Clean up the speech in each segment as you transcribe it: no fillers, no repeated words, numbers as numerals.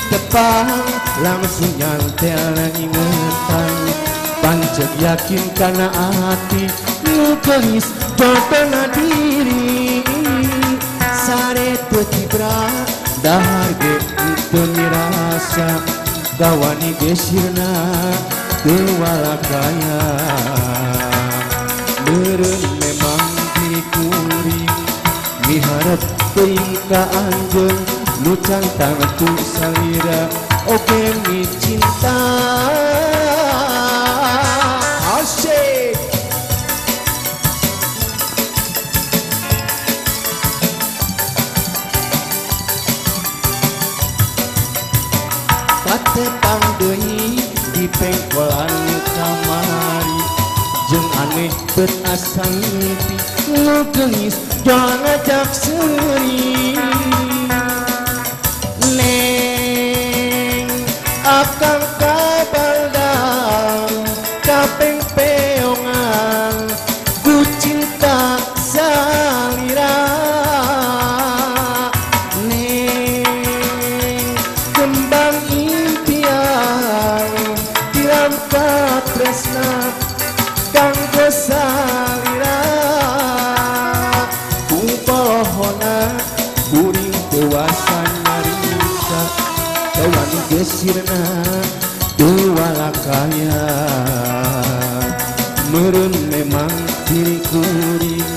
depan langsung nyantel ingetan pancet yakin karena hati nukenis jodohna diri sare teu tibra dahar ge teu mirasa gawani gesirna teu walakaya meureun memang diri kuring miharep teuing ka anjeun nu cantang tu salira oke mi cinta asyik patepang deui di pengkolan kamari jeung aneh bet asa ngimpi nu geus jangan ngajak seuri neng akang kabaldang kapeng peongan ku cinta salira neng kembang impian tilam katresna kanggo salira kung pohona kuring dewasa nyarita kawan gesirna teu walakaya meureun memang diri kuring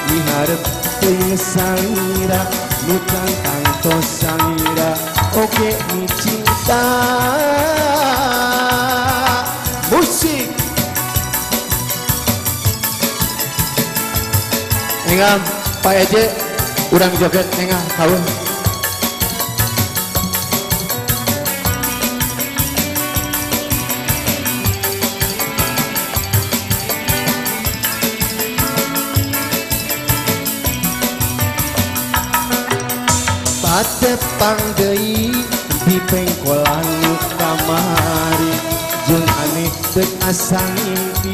miharep teu salira nu cantang tos salira oke mi cinta musik Enggak, Pak Eje, urang joget nengah kawan. Patepang deui di pengkolan kamari jeung aneh teu asa ngimpi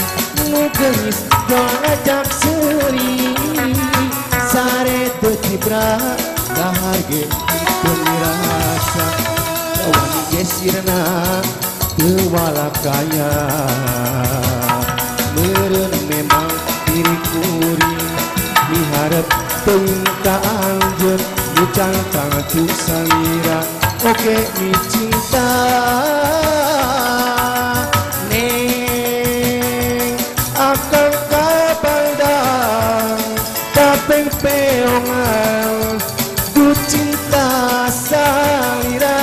nu geus ngajak seuri sare teu cibra dahar ge teu mirasa kawan gesirna teu walakaya meureun memang diri kuring miharep teuing ka anjeun nu cantang tu salira oke mi cinta neng akang kabaldang kapeng peongan ku cinta salira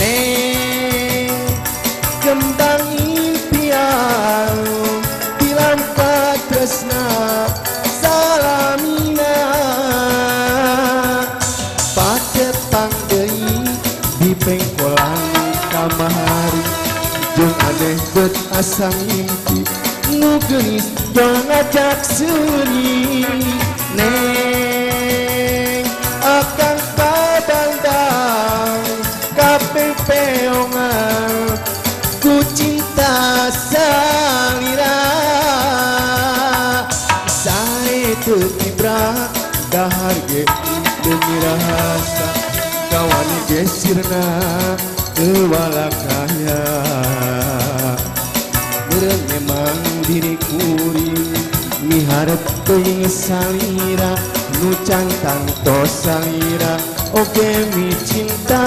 neng kembang impian tilam katresna salamina patepang deui di pengkolan kamari jeung aneh bet asa ngimpi nu geus ngajak seuri neng akang kabaldang kapeng peongan ku cinta salira sare teu tibra dahar ge teu mirasa kawan gesirna teu walakaya meureun memang diri kuring miharep teuing salira nu cantang tos salira oge mi cinta